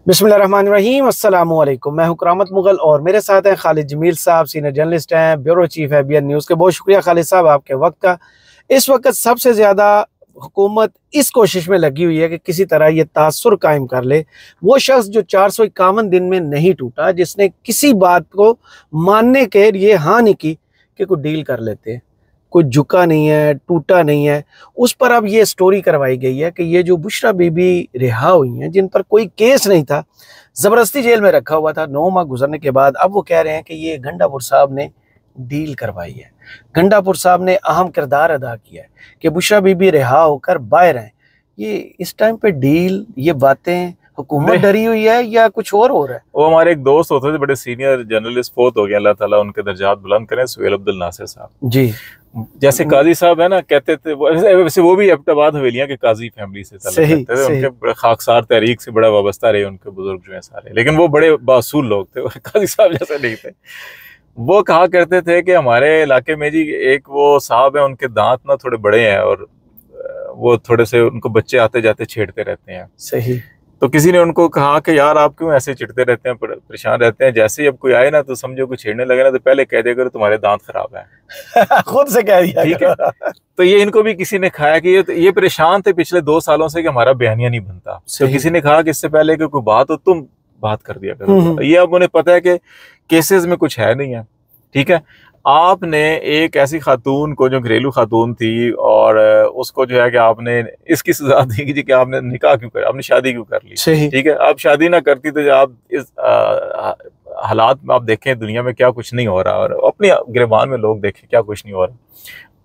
बिस्मिल्लाहिर्रहमानिर्रहीम, अस्सलामु अलैकुम। मैं हूं करामत मुगल और मेरे साथ हैं खालिद जमील साहब, सीनियर जर्नलिस्ट हैं, ब्यूरो चीफ है BN न्यूज़ के। बहुत शुक्रिया खालिद साहब आपके वक्त का। इस वक्त सबसे ज़्यादा हुकूमत इस कोशिश में लगी हुई है कि किसी तरह ये तासुर कायम कर ले। वो शख्स जो 451 दिन में नहीं टूटा, जिसने किसी बात को मानने के लिए हाँ नहीं की कि कोई डील कर लेते, कोई झुका नहीं है, टूटा नहीं है, उस पर अब ये स्टोरी करवाई गई है कि ये जो बुशरा बीबी रिहा हुई हैं, जिन पर कोई केस नहीं था, ज़बरदस्ती जेल में रखा हुआ था, 9 माह गुजरने के बाद अब वो कह रहे हैं कि ये गंडापुर साहब ने डील करवाई है। गंडापुर साहब ने अहम किरदार अदा किया है कि बुशरा बीबी रिहा होकर बाहर आए। ये इस टाइम पे डील, ये बातें हुकूमत डरी हुई है या कुछ और हो रहा है? वो हमारे एक दोस्त होते थे, बड़े सीनियर जर्नलिस्ट, फोत हो गया, अल्लाह ताला उनके दर्जात बुलंद करें, सुहेल अब्दुल नासिर साहब जी। जैसे काजी साहब है ना, कहते थे वैसे वो भी एबटाबाद हवेलियां के काजी फैमिली से ताल्लुक रखते थे। उनके खाकसार तहरीक से बड़ा वाबस्ता रहे उनके बुजुर्ग जो है सारे, लेकिन वो बड़े बासूल लोग थे, काजी साहब जैसे नहीं थे। वो कहा करते थे कि हमारे इलाके में जी एक वो साहब है, उनके दांत ना थोड़े बड़े हैं और वो थोड़े से उनको बच्चे आते जाते छेड़ते रहते हैं। सही। तो किसी ने उनको कहा कि यार आप क्यों ऐसे चिढ़ते रहते हैं, परेशान रहते हैं, जैसे ही अब कोई आए ना तो समझो कोई छेड़ने लगे ना तो पहले कह दिया करो तुम्हारे दांत खराब है। खुद से कह दिया, ठीक है। तो ये इनको भी किसी ने खाया कि ये परेशान थे पिछले 2 सालों से कि हमारा बयानिया नहीं बनता। तो किसी ने कहा कि इससे पहले कि कोई बात हो तुम बात कर दिया करो। ये अब उन्हें पता है कि केसेस में कुछ है नहीं है। ठीक है, आपने एक ऐसी खातून को जो घरेलू खातून थी और उसको जो है कि आपने इसकी सजा दी कि आपने निकाह क्यों कर, आपने शादी क्यों कर ली। ठीक है, आप शादी ना करती तो आप इस हालात में आप देखें दुनिया में क्या कुछ नहीं हो रहा, और अपने गिरबान में लोग देखें क्या कुछ नहीं हो रहा।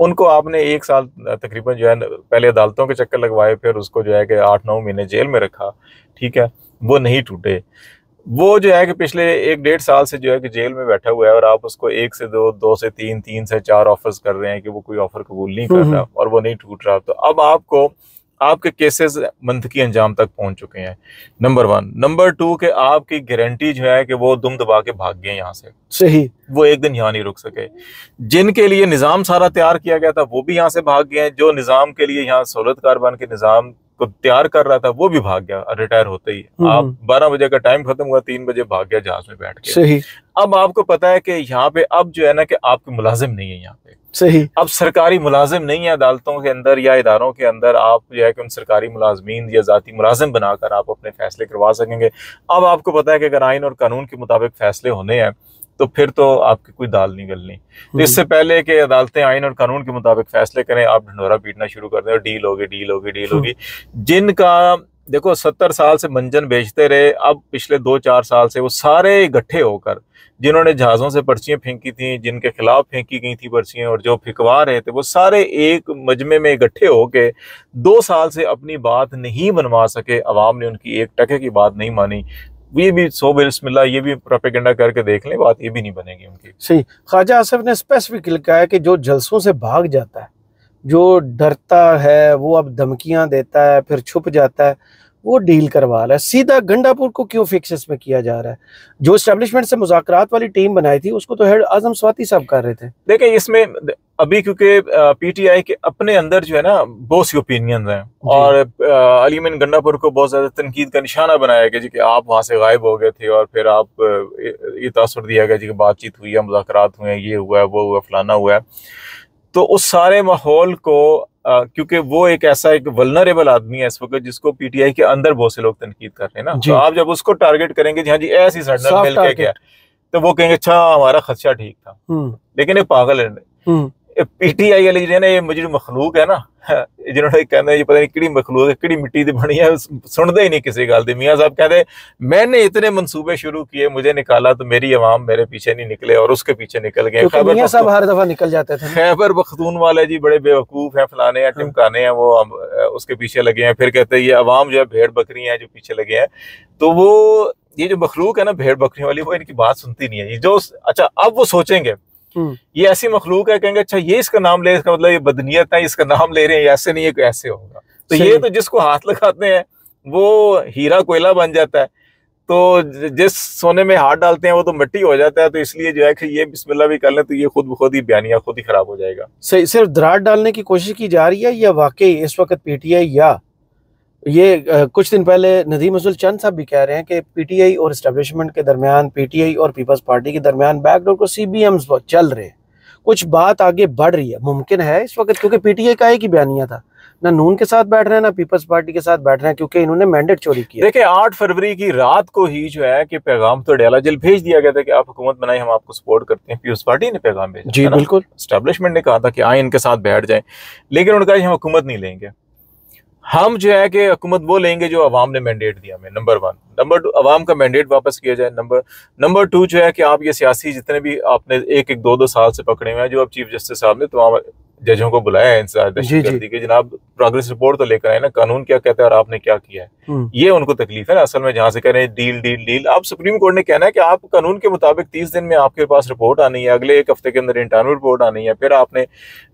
उनको आपने 1 साल तकरीबन जो है पहले अदालतों के चक्कर लगवाए, फिर उसको जो है कि 8-9 महीने जेल में रखा। ठीक है, वो नहीं टूटे। वो जो है कि पिछले 1-1.5 साल से जो है कि जेल में बैठा हुआ है और आप उसको 1 से 2, 2 से 3, 3 से 4 ऑफर्स कर रहे हैं कि वो कोई ऑफर कबूल नहीं कर रहा और वो नहीं टूट रहा। तो अब आपको आपके केसेस मंतकी अंजाम तक पहुंच चुके हैं, नंबर 1। नंबर 2 के आपकी गारंटी जो है कि वो दुम दबा के भाग गए यहाँ से। सही। वो एक दिन यहाँ नहीं रुक सके। जिनके लिए निज़ाम सारा तैयार किया गया था वो भी यहाँ से भाग गए हैं। जो निज़ाम के लिए यहाँ सहूलतकार बन के निज़ाम को तैयार कर रहा था वो भी भाग गया रिटायर होते ही। आप 12 बजे का टाइम खत्म हुआ, 3 बजे भाग गया जहाज में बैठ के। सही। अब आपको पता है कि यहाँ पे अब जो है ना कि आपके मुलाजिम नहीं है यहाँ पे। सही। अब सरकारी मुलाजिम नहीं है अदालतों के अंदर या इदारों के अंदर। आप जो है कि उन सरकारी मुलाजमीन या जाती मुलाजिम बनाकर आप अपने फैसले करवा सकेंगे। अब आपको पता है कि अगर आइन और कानून के मुताबिक फैसले होने हैं तो फिर तो आपकी कोई दाल नहीं गलनी। तो इससे पहले कि अदालतें आइन और कानून के मुताबिक फैसले करें, आप ढंढोरा पीटना शुरू कर दें और डील होगी, डील होगी, डील होगी। जिनका देखो 70 साल से मंजन बेचते रहे, अब पिछले 2-4 साल से वो सारे इकट्ठे होकर, जिन्होंने जहाज़ों से पर्चियां फेंकी थी, जिनके खिलाफ फेंकी गई थी पर्चियां और जो फिकवा रहे थे, वो सारे एक मजमे में इकट्ठे होके 2 साल से अपनी बात नहीं मनवा सके। अवाम ने उनकी 1 टके की बात नहीं मानी। ये भी सो बिस्मिल्लाह, ये भी प्रोपेगेंडा करके देख लें, बात ये भी नहीं बनेगी उनकी। सही। ख्वाजा आसिफ ने स्पेसिफिक लिखा है कि जो जलसों से भाग जाता है, जो डरता है, वो अब धमकियां देता है, फिर छुप जाता है, वो डील करवा रहा है। सीधा गंडापुर को क्यों फिक्स में किया जा रहा है? जो एस्टेब्लिशमेंट से मुज़ाकरात वाली टीम बनाई थी उसको तो हेड आजम स्वाति साहब कर रहे थे। देखिए, इसमें अभी क्योंकि PTI के अपने अंदर जो है ना बहुत सी ओपिनियंस हैं और अली अमीन गंडापुर को बहुत ज्यादा तनकीद का निशाना बनाया गया जी कि आप वहां से गायब हो गए थे और फिर आप ये तासुर दिया गया जी कि बातचीत हुई है, मुज़ाकरात हुए हैं, ये हुआ है, वो हुआ, फलाना हुआ है। तो उस सारे माहौल को क्योंकि वो एक ऐसा एक वल्नरेबल आदमी है इस वक्त जिसको PTI के अंदर बहुत से लोग तनकीद कर रहे हैं ना, तो आप जब उसको टारगेट करेंगे जी हाँ जी ऐसी सडनल मिल के गया, तो वो कहेंगे अच्छा हमारा खदशा ठीक था। लेकिन ये पागल है PTI वाले जो है ना, ये मुझे मखलूक है ना, जिन्होंने कहना है ये पता नहीं किड़ी मखलूक है, किड़ी मिट्टी दी बनी है, सुनते ही नहीं किसी गल दी। मियाँ साहब कहते मैंने इतने मंसूबे शुरू किए, मुझे निकाला तो मेरी अवाम मेरे पीछे नहीं निकले और उसके पीछे निकल गए। मियाँ साहब हर दफा निकल जाते थे। खैबर पख्तून वाले जी बड़े बेवकूफ हैं, फलाने हैं, टिमकाने हैं, वो उसके पीछे लगे हैं। फिर कहते हैं ये अवाम जो है भेड़ बकरी है जो पीछे लगे हैं। तो वो ये जो मखलूक है ना भेड़ बकरी वाली, वो इनकी बात सुनती नहीं है। जो अच्छा अब वो सोचेंगे ये ऐसी मखलूक है, कहेंगे अच्छा ये इसका नाम ले, इसका मतलब ये बदनीयत है, इसका नाम ले रहे हैं, ऐसे नहीं है, ऐसे होगा। तो ये तो जिसको हाथ लगाते हैं वो हीरा कोयला बन जाता है, तो जिस सोने में हाथ डालते हैं वो तो मिट्टी हो जाता है। तो इसलिए जो है कि ये बिस्मिल्लाह भी कर लें तो ये खुद ही बयानिया खुद ही खराब हो जाएगा। सही। सिर्फ दरार डालने की कोशिश की जा रही है या वाकई इस वक्त PTI या ये कुछ दिन पहले नदीम अफजल चंद साहब भी कह रहे हैं कि पीटीआई और एस्टेब्लिशमेंट के दरमियान, पीटीआई और पीपल्स पार्टी के दरमियान बैकडोर को सीबीएम्स चल रहे हैं, कुछ बात आगे बढ़ रही है। मुमकिन है इस वक्त, क्योंकि पीटीआई का एक ही बयानिया था, ना नून के साथ बैठ रहे हैं ना पीपल्स पार्टी के साथ बैठ रहे हैं, क्योंकि इन्होंने मैंडेट चोरी किया। देखिए 8 फरवरी की रात को ही जो है कि पैगाम तो अडयाला जेल भेज दिया गया था कि आप हुकूमत बनाए, हम आपको सपोर्ट करते हैं। पीपल्स पार्टी ने पैगाम भेजा जी बिल्कुल। एस्टेब्लिशमेंट ने कहा था कि आए इनके साथ बैठ जाएं, लेकिन उन्होंने कहा हम हुकूमत नहीं लेंगे, हम जो है कि हुकूमत वो लेंगे जो अवाम ने मैंडेट दिया हमें। नंबर 1। नंबर 2, अवाम का मैंडेट वापस किया जाए। नंबर 2 जो है कि आप ये सियासी जितने भी आपने 1-1, 2-2 साल से पकड़े हुए हैं, जो अब चीफ जस्टिस साहब ने तमाम जजों को बुलाया है इंतजार दहशतगर्दी के, जनाब प्रोग्रेस रिपोर्ट तो लेकर आए ना, कानून क्या कहता है और आपने क्या किया है। ये उनको तकलीफ है ना असल में, जहां से कह रहे हैं डील डील डील। आप सुप्रीम कोर्ट ने कहना है कि आप कानून के मुताबिक 30 दिन में आपके पास रिपोर्ट आनी है, अगले 1 हफ्ते के अंदर इंटरनल रिपोर्ट आनी है, फिर आपने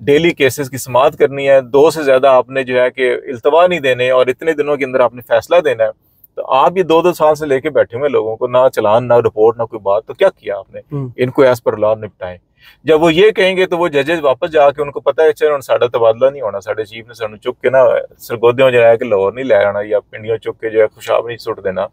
डेली केसेस की समाअत करनी है, 2 से ज्यादा आपने जो है कि इल्तवा नहीं देने और इतने दिनों के अंदर आपने फैसला देना है। तो आप ये 2-2 साल से लेके बैठे हुए लोगों को, ना चलान ना रिपोर्ट ना कोई बात, तो क्या किया आपने? इनको एज पर लॉ निपटाएं। जब वो ये कहेंगे तो वो जजेस वापस जाके, उनको पता है चलो साडा तबादला नहीं होना, साडे चीफ ने सानू चुक के ना सरगोदियों जो है कि लाहौर नहीं ले आना या पिंडियों चुक के जो है खुशाब नहीं सुट देना।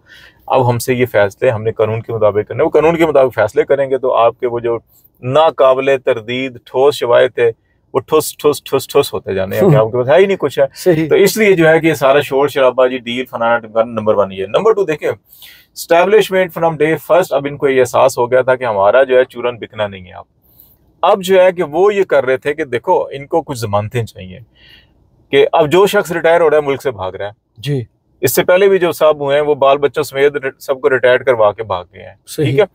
अब हमसे ये फैसले हमने कानून के मुताबिक करने, वो कानून के मुताबिक फैसले करेंगे तो आपके वो जो नाकाबिले तरदीद ठोस शवायत है वो ठुस ठुस ठुस ठुस होते जाने हैं, आपके पास है ही नहीं कुछ है। तो इसलिए जो है कि सारा शोर शराबा जी डील फलाना टिमकाना, नंबर 1 ये। नंबर 2 देखें एस्टैब्लिशमेंट फ्रॉम डे फर्स्ट, अब इनको ये एहसास हो गया था कि हमारा जो है चूरन बिकना नहीं है। अब जो है कि वो ये कर रहे थे कि देखो इनको कुछ जमानतें चाहिए, कि अब जो शख्स रिटायर हो रहा है मुल्क से भाग रहा है जी। इससे पहले भी जो साहब हुए हैं वो बाल बच्चों समेत सबको रिटायर करवा के भाग गए हैं, ठीक है।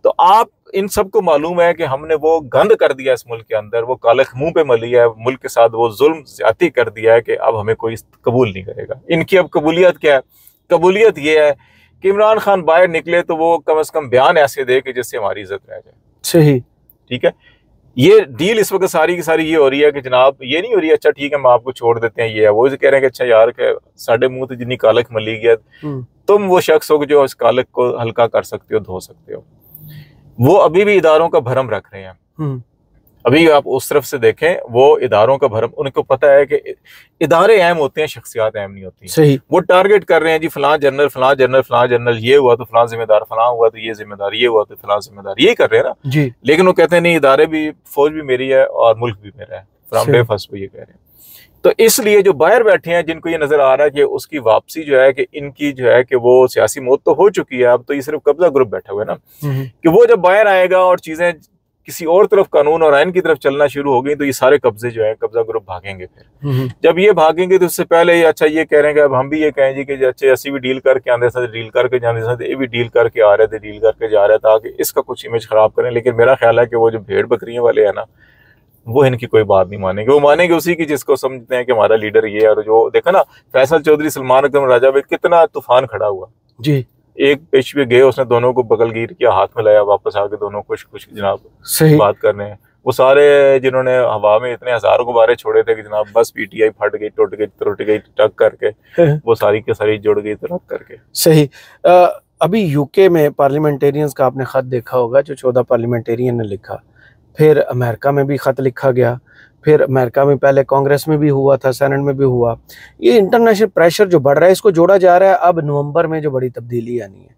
तो आप इन सबको मालूम है कि हमने वो गंद कर दिया इस मुल्क के अंदर, वो कालख मुंह पे मली है, मुल्क के साथ वो जुल्म ज्यादती कर दिया है कि अब हमें कोई कबूल नहीं करेगा। इनकी अब कबूलियत क्या है? कबूलियत ये है कि इमरान खान बाहर निकले तो वो कम से कम बयान ऐसे दे कि जिससे हमारी इज्जत रह जाए। सही, ठीक है। ये डील इस वक्त सारी की सारी ये हो रही है कि जनाब ये नहीं हो रही है अच्छा ठीक है हम आपको छोड़ देते हैं, ये है वो कह रहे हैं कि अच्छा यार के साढ़े मुंह तो जितनी कालख मली गया, तुम वो शख्स हो जो इस कालख को हल्का कर सकते हो, धो सकते हो। वो अभी भी इदारों का भरम रख रहे हैं। अभी आप उस तरफ से देखें, वो इदारों का भरम, उनको पता है कि इदारे अहम होते हैं, शख्सियात अहम नहीं होती। सही। वो टारगेट कर रहे हैं जी फलां जनरल फलां जनरल फलां जनरल, ये हुआ तो फलां जिम्मेदार, फलां हुआ तो ये जिम्मेदार, ये हुआ तो फलां जिम्मेदार, ये कर रहे हैं ना जी। लेकिन वो कहते हैं नहीं, इदारे भी, फौज भी मेरी है और मुल्क भी मेरा है, फ्रॉम डे फर्स्ट वो ये कह रहे हैं। तो इसलिए जो बाहर बैठे हैं जिनको ये नजर आ रहा है कि उसकी वापसी जो है कि इनकी जो है कि वो सियासी मौत तो हो चुकी है, अब तो ये सिर्फ कब्जा ग्रुप बैठा हुआ है ना, कि वो जब बाहर आएगा और चीजें किसी और तरफ कानून और आइन की तरफ चलना शुरू हो गई तो ये सारे कब्जे जो है कब्जा ग्रुप भागेंगे। फिर जब ये भागेंगे तो उससे पहले अच्छा ये कह रहे हैं कि अब हम भी ये कहें जी कि अच्छे ऐसी भी डील करके आते थे, डील करके जाते थे, ये भी डील करके आ रहे थे, डील करके जा रहे था कि इसका कुछ इमेज खराब करें। लेकिन मेरा ख्याल है कि वो जो भेड़ बकरियों वाले है ना, वो इनकी कोई बात नहीं मानेंगे। वो मानेंगे उसी की जिसको समझते हैं कि हमारा लीडर ये है। और जो देखा ना फैसल चौधरी सलमान अकरम राजा में कितना तूफान खड़ा हुआ जी। एक पेश पे गए, उसने दोनों को बगलगीर किया, हाथ में लाया, वापस आके दोनों खुश खुश जनाब सही बात कर रहे हैं। वो सारे जिन्होंने हवा में इतने हजारों गुब्बारे छोड़े थे कि जनाब बस पीटीआई फट गई, टूट गई टक करके, वो सारी के सारी जुड़ गई टक करके। सही। अभी यूके में पार्लियामेंटेरियंस का आपने खत देखा होगा जो 14 पार्लियामेंटेरियन ने लिखा, फिर अमेरिका में भी खत लिखा गया, फिर अमेरिका में पहले कांग्रेस में भी हुआ था, सेनेट में भी हुआ। ये इंटरनेशनल प्रेशर जो बढ़ रहा है इसको जोड़ा जा रहा है अब नवंबर में जो बड़ी तब्दीली आनी है,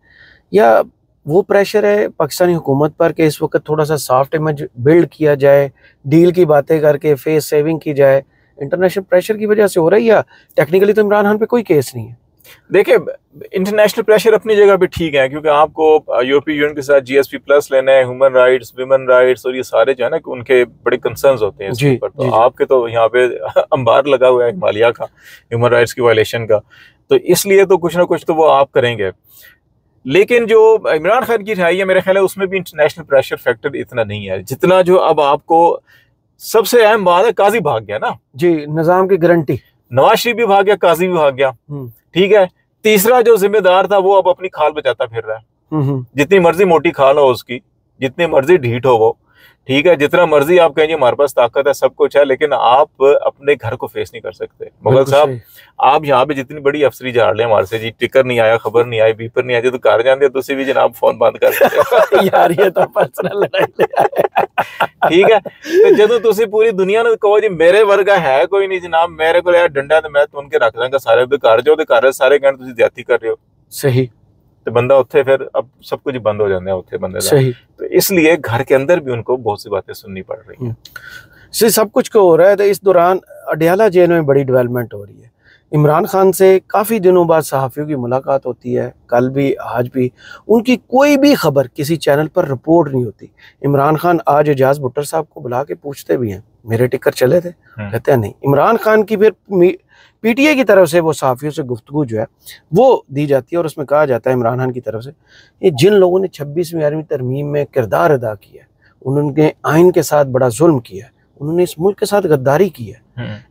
या वो प्रेशर है पाकिस्तानी हुकूमत पर कि इस वक्त थोड़ा सा सॉफ्ट इमेज बिल्ड किया जाए, डील की बातें करके फेस सेविंग की जाए, इंटरनेशनल प्रेशर की वजह से हो रही है? या टेक्निकली तो इमरान खान पे कोई केस नहीं है? देखिए इंटरनेशनल प्रेशर अपनी जगह पे ठीक है, क्योंकि आपको यूरोपीय यूनियन के साथ जीएसपी प्लस लेना है, ह्यूमन राइट्स, विमेन राइट्स और ये सारे जो है ना कि उनके बड़े कंसर्न्स होते हैं इसके ऊपर। तो आपके तो यहाँ पे अंबार लगा हुआ है हिमालय का ह्यूमन राइट्स की वायलेशन का, तो इसलिए तो कुछ ना कुछ तो वो आप करेंगे। लेकिन जो इमरान खान की रिहाई है मेरे ख्याल है उसमें भी इंटरनेशनल प्रेशर फैक्टर इतना नहीं है जितना जो अब आपको सबसे अहम बात है, काजी भाग गया ना जी, निजाम की गारंटी, नवाज शरीफ भी भाग गया, काजी भी भाग गया, ठीक है। तीसरा जो जिम्मेदार था वो अब अपनी खाल बचाता फिर रहा है, जितनी मर्जी मोटी खाल हो उसकी, जितनी मर्जी ढीठ हो वो, ठीक है, जितना मर्जी आप कहें हमारे पास ताकत है, सब कुछ है, लेकिन आप अपने घर को फेस नहीं कर सकते। मुगल साहब, आप यहाँ पे जितनी बड़ी अफसरी झाड़ लें हमारे से जी, टिकर नहीं आया, खबर नहीं आई, बीपर नहीं आई, तो घर जाते तुसी भी जनाब फोन बंद कर देते यार ये तो पर्सनल लड़ाई ठीक है, तो जदों तुसी पूरी दुनिया ने कहो जी मेरे वर्गा है कोई नहीं जनाब, मेरे को यार डंडा तो मैं तुम के रख देंगा सारे घर जाओ, तो घर सारे कहने तुसी ज्यादती कर रहे हो। सही। तो बंदा उत्थे फिर अब सब कुछ बंद हो जाता है उत्थे बंदे दा। सही। तो इसलिए घर के अंदर भी उनको बहुत सी बातें सुननी पड़ रही हैं। सब कुछ को हो रहा है। तो इस दौरान अडयाला जेल में बड़ी डेवलपमेंट हो रही है। इमरान खान से काफ़ी दिनों बाद सहाफ़ियों की मुलाकात होती है, कल भी आज भी। उनकी कोई भी खबर किसी चैनल पर रिपोर्ट नहीं होती। इमरान खान आज एजाज भुट्टर साहब को बुला के पूछते भी हैं, मेरे टिकर चले थे? कहते हैं नहीं। इमरान खान की फिर पीटीआई की तरफ से वो सहाफ़ियों से गुफ्तगू जो है वो दी जाती है, और उसमें कहा जाता है इमरान खान की तरफ से, ये जिन लोगों ने 26वीं 11वीं तरमीम में किरदार अदा किया, उन्होंने आइन के साथ बड़ा जुल्म किया, उन्होंने इस मुल्क के साथ गद्दारी की है,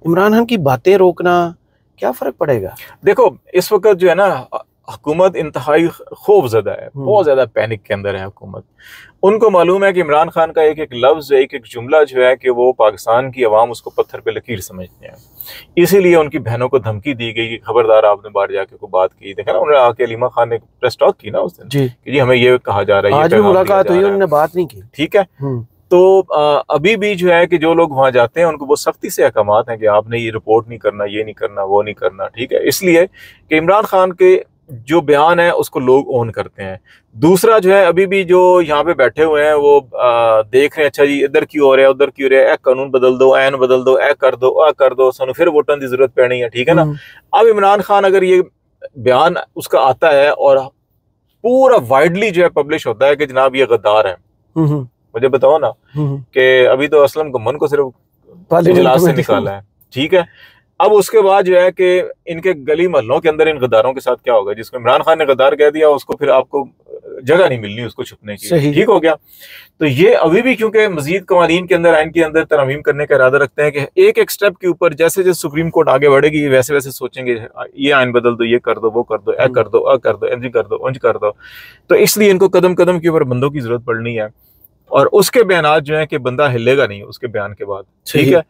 इमरान खान की बातें रोकना क्या फ़र्क पड़ेगा? देखो इस वक्त जो है ना हुकूमत इंतहाई खौफजदा है, बहुत ज्यादा पैनिक के अंदर है हुकूमत। उनको मालूम है कि इमरान खान का एक एक लफ्ज, एक एक जुमला जो है कि वो पाकिस्तान की अवाम उसको पत्थर पे लकीर समझते हैं। इसीलिए उनकी बहनों को धमकी दी गई कि खबरदार आपने बाहर जाके कोई बात की। देखा ना उन्होंने आके अलीमा खान ने प्रेस टॉक की ना उस दिन कि जी हमें ये कहा जा रहा है, आज भी मुलाकात हुई, उन्होंने बात नहीं की। ठीक है, तो अभी भी जो है कि जो लोग वहां जाते हैं उनको बहुत सख्ती से अहकामात हैं कि आपने ये रिपोर्ट नहीं करना, ये नहीं करना, वो नहीं करना। ठीक है, इसलिए कि इमरान खान के जो बयान है उसको लोग ओन करते हैं। दूसरा जो है अभी भी जो यहाँ पे बैठे हुए हैं वो देख रहे हैं, अच्छा जी इधर क्यों हो रहा है, उधर क्यों हो रहा है, ए कानून बदल दो, ऐन बदल दो, ए कर दो, आ कर दो, सानू फिर वोटों की जरूरत पैनी है। ठीक है ना। अब इमरान खान अगर ये बयान उसका आता है और पूरा वाइडली जो है पब्लिश होता है कि जनाब ये गद्दार है, मुझे बताओ ना कि अभी तो असलम गुम्मन को सिर्फ इजलास से निकाला है। ठीक है, अब उसके बाद जो है कि इनके गली मोहल्लों के अंदर इन गद्दारों के साथ क्या होगा। जिसको इमरान खान ने गद्दार कह दिया उसको फिर आपको जगह नहीं मिलनी उसको छुपने की। ठीक हो गया। तो ये अभी भी क्योंकि मजीद कवानीन के अंदर, आइन के अंदर तरमीम करने का इरादा रखते हैं कि एक एक स्टेप के ऊपर जैसे जैसे सुप्रीम कोर्ट आगे बढ़ेगी वैसे वैसे सोचेंगे ये आइन बदल दो, ये कर दो, वो कर दो, ए कर दो, अ कर दो, इंज कर दो, उंज कर दो। तो इसलिए इनको कदम कदम के ऊपर बंदों की जरूरत पड़नी है। और उसके बयानात जो है कि बंदा हिलेगा नहीं उसके बयान के बाद। ठीक है,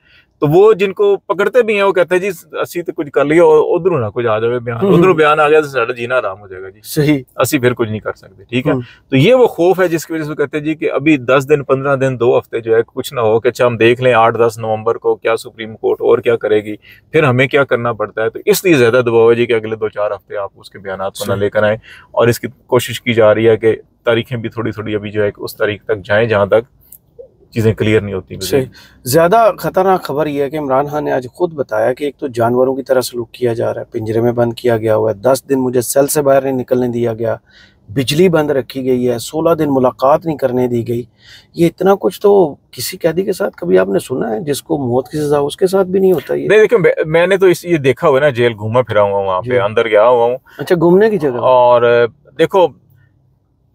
तो वो जिनको पकड़ते भी हैं वो कहते हैं जी असी तो कुछ कर लिया और उधरों ना कुछ आ जाए बयान, उधरों बयान आ गया तो सारा जीना आराम हो जाएगा जी। सही, असी फिर कुछ नहीं कर सकते। ठीक है, तो ये वो खौफ है जिसकी वजह से कहते हैं जी कि अभी 10 दिन 15 दिन 2 हफ्ते जो है कुछ ना हो कि अच्छा हम देख लें 8-10 नवंबर को क्या सुप्रीम कोर्ट और क्या करेगी, फिर हमें क्या करना पड़ता है। तो इसलिए ज्यादा दबाव है जी कि अगले 2-4 हफ्ते आप उसके बयान को ना लेकर आए। और इसकी कोशिश की जा रही है कि तारीखें भी थोड़ी थोड़ी अभी जो है उस तारीख तक जाएं जहां तक चीजें क्लियर नहीं होती। ज्यादा खतरनाक खबर यह है कि इमरान खान ने आज खुद बताया कि एक तो जानवरों की तरह सलूक किया जा रहा है, पिंजरे में बंद किया गया हुआ है, 10 दिन मुझे सेल से बाहर नहीं निकलने दिया गया, बिजली बंद रखी गई है, 16 दिन मुलाकात नहीं करने दी गई। ये इतना कुछ तो किसी कैदी के साथ कभी आपने सुना है जिसको मौत की सजा उसके साथ भी नहीं होता? ये नहीं, देखिए मैंने तो ये देखा हुआ ना, जेल घूमा फिरा हुआ वहाँ पे, अंदर गया हुआ हूँ। अच्छा, घूमने की जगह। और देखो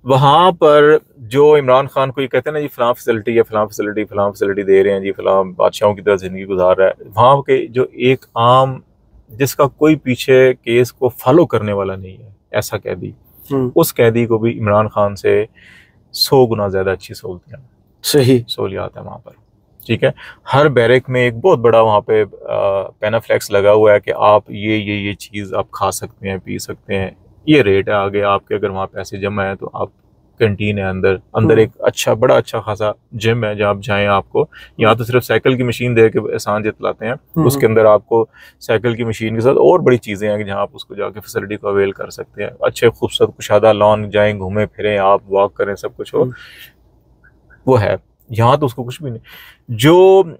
वहां पर जो इमरान खान को ये कहते हैं ना जी फलां फैसिलिटी है, फलां फैसिलिटी दे रहे हैं जी, फलां बादशाहों की तरह जिंदगी गुजार रहा है, वहां के जो एक आम जिसका कोई पीछे केस को फॉलो करने वाला नहीं है ऐसा कैदी, उस कैदी को भी इमरान खान से 100 गुना ज्यादा अच्छी सहूलियात है वहां पर। ठीक है, हर बैरक में एक बहुत बड़ा वहाँ पे पेनाफ्लेक्स लगा हुआ है कि आप ये चीज़ आप खा सकते हैं, पी सकते हैं, ये रेट है आगे आपके, अगर वहाँ पैसे जमा है तो आप कैंटीन है अंदर एक अच्छा बड़ा अच्छा खासा जिम है जहाँ आप जाएं। आपको यहाँ तो सिर्फ साइकिल की मशीन दे के एहसान जतलाते हैं, उसके अंदर आपको साइकिल की मशीन के साथ और बड़ी चीज़ें हैं जहाँ आप उसको जाके फैसिलिटी को अवेल कर सकते हैं। अच्छे खूबसूरत कुशादा लॉन जाएं, घूमें फिरें, आप वॉक करें, सब कुछ हो वो है। यहाँ तो उसको कुछ भी नहीं। जो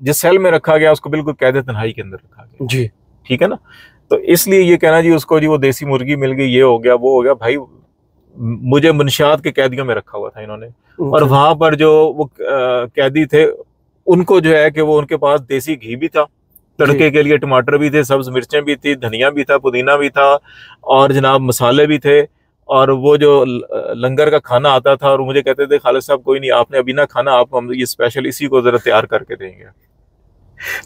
जिस सेल में रखा गया उसको बिल्कुल कैद तन्हाई के अंदर रखा गया जी। ठीक है ना। तो इसलिए ये कहना जी उसको जी वो देसी मुर्गी मिल गई, ये हो गया, वो हो गया, भाई मुझे मुनशियात के कैदियों में रखा हुआ था इन्होंने। और वहां पर जो वो कैदी थे उनको जो है कि वो उनके पास देसी घी भी था, तड़के के लिए टमाटर भी थे, सब्ज मिर्चें भी थी, धनिया भी था, पुदीना भी था, और जनाब मसाले भी थे। और वो जो लंगर का खाना आता था और मुझे कहते थे खालिद साहब कोई नहीं आपने अभी ना खाना, आप हम ये स्पेशल इसी को जरा तैयार करके देंगे।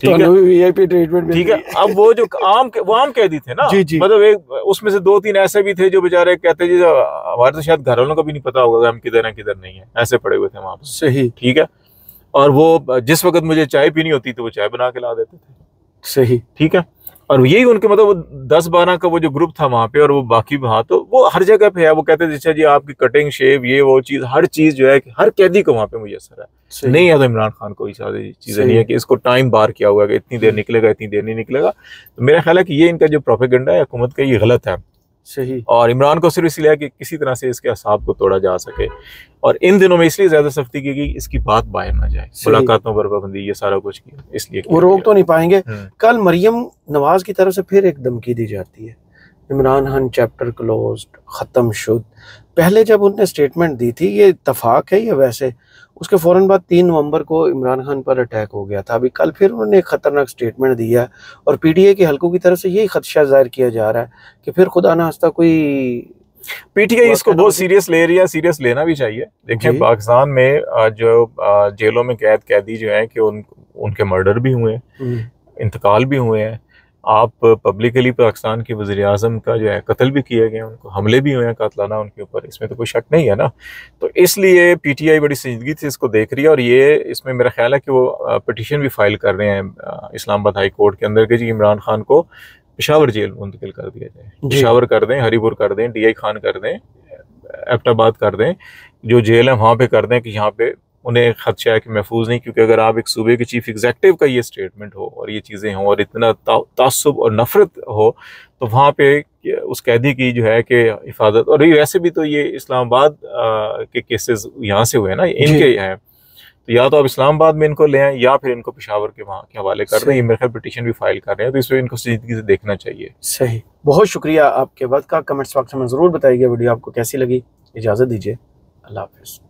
ठीक है, वीआईपी ट्रीटमेंट, ठीक है। अब वो जो आम कैदी थे ना, जी जी, मतलब एक उसमें से 2-3 ऐसे भी थे जो बेचारे कहते जी हमारे तो शायद घर वालों को भी नहीं पता होगा हम किधर हैं किधर नहीं है, ऐसे पड़े हुए थे वहां पर। सही, ठीक है। और वो जिस वक्त मुझे चाय पीनी होती तो वो चाय बना के ला देते थे। सही, ठीक है। और यही उनके मतलब वो 10-12 का वो जो ग्रुप था वहां पे, और वो बाकी वहां तो वो हर जगह पे है। वो कहते थे अच्छा जी आपकी कटिंग शेव ये वो चीज, हर चीज जो है हर कैदी को वहां पे मुयसर है। नहीं है तो इमरान खान को सारी चीजें नहीं है कि इसको टाइम बार किया हुआ है कि इतनी देर निकलेगा इतनी देर नहीं निकलेगा। तो मेरा ख्याल है कि ये इनका जो प्रोपेगेंडा है हुकूमत का ये गलत है। सही। और इमरान को सिर्फ इसलिए कि किसी तरह से इसके असाब को तोड़ा जा सके। और इन दिनों में इसलिए ज्यादा सख्ती की गई इसकी बात बाहर ना जाए, मुलाकातों पर पाबंदी, ये सारा कुछ किया इसलिए वो रोक तो नहीं पाएंगे। कल मरियम नवाज की तरफ से फिर एक धमकी दी जाती है, इमरान खान चैप्टर क्लोज्ड, खत्म शुद। पहले जब उनने स्टेटमेंट दी थी, ये इत्तफाक है या वैसे, उसके फौरन बाद 3 नवंबर को इमरान खान पर अटैक हो गया था। अभी कल फिर उन्होंने एक खतरनाक स्टेटमेंट दिया और पीटीआई के हलकों की तरफ से यही खदशा जाहिर किया जा रहा है कि फिर खुदा ना खास्ता कोई पीटीआई इसको बहुत सीरियस ले रही है, सीरियस लेना भी चाहिए। देखिए पाकिस्तान में जो जेलों में कैदी जो हैं कि उनके मर्डर भी हुए हैं, इंतकाल भी हुए हैं। आप पब्लिकली पाकिस्तान के वज़ीर आज़म का जो है कत्ल भी किए गए, उनको हमले भी हुए हैं कातलाना उनके ऊपर, इसमें तो कोई शक नहीं है ना। तो इसलिए पीटीआई बड़ी संजीदगी से इसको देख रही है। और ये इसमें मेरा ख्याल है कि वो पिटीशन भी फाइल कर रहे हैं इस्लामाबाद हाई कोर्ट के अंदर कि जी इमरान खान को पेशावर जेल मुंतकिल कर दिया जाए। पेशावर कर दें, हरीपुर कर दें, डीआई खान कर दें, एबटाबाद कर दें, जो जेल है वहाँ पे कर दें कि यहाँ पे उन्हें खदशा है कि महफूज नहीं। क्योंकि अगर आप एक सूबे के चीफ एग्जीक्यूटिव का ये स्टेटमेंट हो और ये चीज़ें हों और इतना तासुब और नफरत हो तो वहाँ पे उस कैदी की जो है कि हिफाजत। और वैसे भी तो ये इस्लामाबाद के केसेस यहाँ से हुए हैं ना, इनके हैं। तो या तो आप इस्लामाबाद में इनको ले आए या फिर इनको पेशावर के वहाँ के हवाले कर रहे हैं। ये मेरे ख्याल पिटीशन भी फाइल कर रहे हैं, तो इसमें इनको संजीदगी से देखना चाहिए। सही, बहुत शुक्रिया आपके वक्त का। कमेंट्स बॉक्स में ज़रूर बताइएगा वीडियो आपको कैसी लगी। इजाज़त दीजिए, अल्लाह हाफ़िज़।